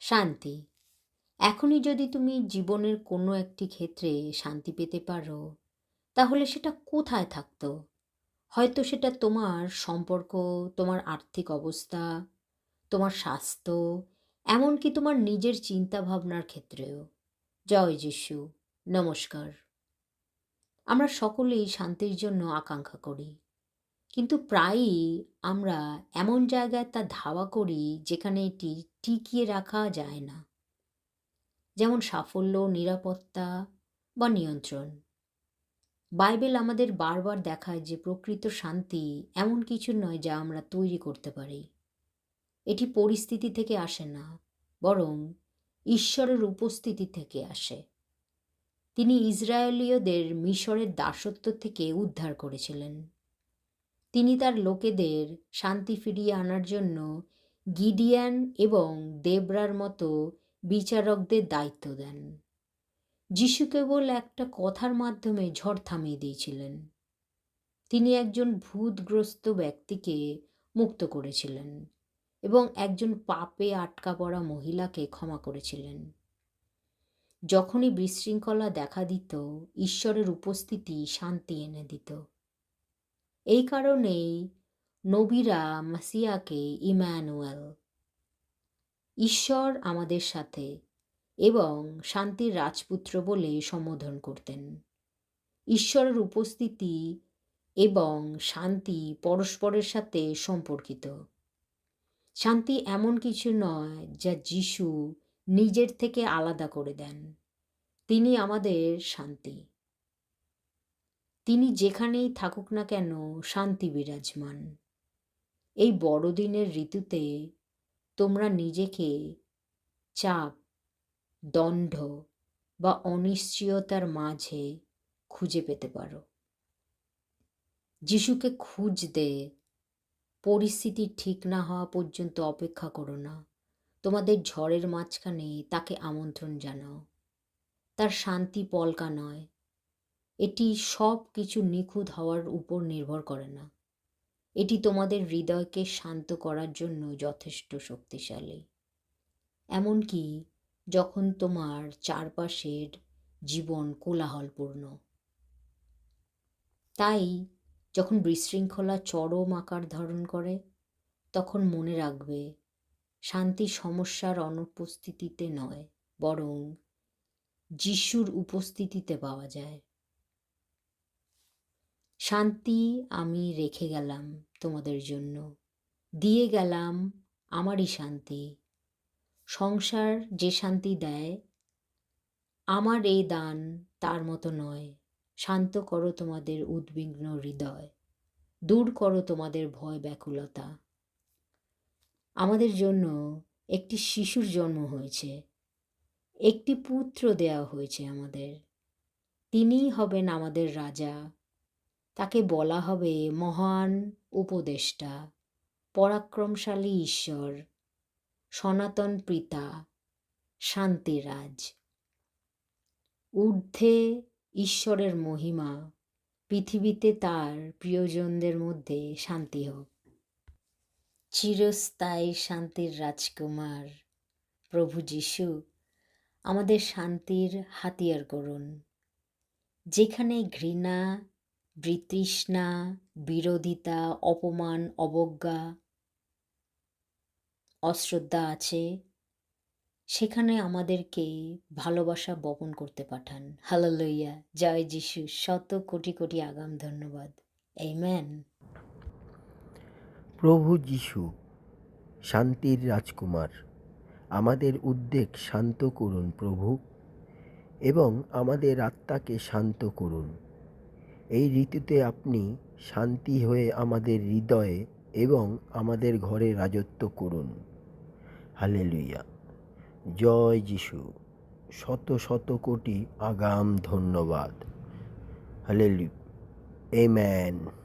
শান্তি। এখনই যদি তুমি জীবনের কোনো একটি ক্ষেত্রে শান্তি পেতে পারো, তাহলে সেটা কোথায় থাকতো? হয়তো সেটা তোমার সম্পর্ক, তোমার আর্থিক অবস্থা, তোমার স্বাস্থ্য, এমনকি তোমার নিজের চিন্তাভাবনার ক্ষেত্রেও। জয় যিশু, নমস্কার। আমরা সকলেই শান্তির জন্য আকাঙ্ক্ষা করি। কিন্তু প্রায়ই আমরা এমন জায়গায় তা ধাওয়া করি যেখানে এটি টিকিয়ে রাখা যায় না। যেমন সাফল্য, নিরাপত্তা বা নিয়ন্ত্রণ। বাইবেল আমাদের বারবার দেখায় যে প্রকৃত শান্তি এমন কিছু নয় যা আমরা তৈরি করতে পারি। এটি পরিস্থিতি থেকে আসে না, বরং ঈশ্বরের উপস্থিতি থেকে আসে। তিনি ইসরায়েলীয়দের মিশরের দাসত্ব থেকে উদ্ধার করেছিলেন। তিনি তার লোকেদের শান্তি ফিরিয়ে আনার জন্য গিডিয়ান এবং দেবরার মতো বিচারকদের দায়িত্ব দেন। যিশু কেবল একটা কথার মাধ্যমে ঝড় থামিয়ে দিয়েছিলেন। তিনি একজন ভূতগ্রস্ত ব্যক্তিকে মুক্ত করেছিলেন এবং একজন পাপে আটকা পড়া মহিলাকে ক্ষমা করেছিলেন। যখনই বিশৃঙ্খলা দেখা দিত, ঈশ্বরের উপস্থিতি শান্তি এনে দিত। এই কারণেই নবীরা মাসিয়াকে ইম্যানুয়েল, ঈশ্বর আমাদের সাথে এবং শান্তির রাজপুত্র বলে সম্বোধন করতেন। ঈশ্বরের উপস্থিতি এবং শান্তি পরস্পরের সাথে সম্পর্কিত। শান্তি এমন কিছু নয় যা যিশু নিজের থেকে আলাদা করে দেন। তিনি আমাদের শান্তি। তিনি যেখানেই থাকুক না কেন, শান্তি বিরাজমান। এই বড়দিনের ঋতুতে তোমরা নিজেকে চাপ, দণ্ড বা অনিশ্চয়তার মাঝে খুঁজে পেতে পারো। যিশুকে খুঁজতে পরিস্থিতি ঠিক না হওয়া পর্যন্ত অপেক্ষা করো না। তোমাদের ঝড়ের মাঝখানে তাকে আমন্ত্রণ জানাও। তার শান্তি পলকা নয়। এটি সব কিছু নিখুঁত হওয়ার উপর নির্ভর করে না। এটি তোমাদের হৃদয়কে শান্ত করার জন্য যথেষ্ট শক্তিশালী। এমনকি যখন তোমার চারপাশের জীবন কোলাহলপূর্ণ। তাই যখন বিশৃঙ্খলা চরম আকার ধারণ করে, তখন মনে রাখবে শান্তি সমস্যার অনুপস্থিতিতে নয়, বরং যিশুর উপস্থিতিতে পাওয়া যায়। শান্তি আমি রেখে গেলাম তোমাদের জন্য, দিয়ে গেলাম আমারই শান্তি। সংসার যে শান্তি দেয়, আমার এই দান তার মতো নয়। শান্ত করো তোমাদের উদ্বিগ্ন হৃদয়, দূর করো তোমাদের ভয় ব্যাকুলতা। আমাদের জন্য একটি শিশুর জন্ম হয়েছে, একটি পুত্র দেয়া হয়েছে আমাদের। তিনিই হবেন আমাদের রাজা। তাকে বলা হবে মহান উপদেষ্টা, পরাক্রমশালী ঈশ্বর, সনাতন পিতা, শান্তিরাজ। ঊর্ধ্বে ঈশ্বরের মহিমা, পৃথিবীতে তার প্রিয়জনদের মধ্যে শান্তি হোক। চিরস্থায়ী শান্তির রাজকুমার প্রভু যিশু আমাদের শান্তির হাতিয়ার করুন। যেখানে ঘৃণা, বিতৃষ্ণা, বিরোধিতা, অপমান, অবজ্ঞা, অশ্রদ্ধা আছে, সেখানে আমাদেরকে ভালোবাসা বপন করতে পাঠান। হালেলুয়া, জয় যিশু, শত কোটি কোটি আগাম ধন্যবাদ। আমেন। প্রভু যিশু শান্তির রাজকুমার, আমাদের উদ্বেগ শান্ত করুন প্রভু, এবং আমাদের আত্মাকে শান্ত করুন। এই ঋতুতে আপনি শান্তি হয়ে আমাদের হৃদয়ে এবং আমাদের ঘরে রাজত্ব করুন। হালেলুয়া, জয় যিশু, শত শত কোটি আগাম ধন্যবাদ। Hallelujah, amen.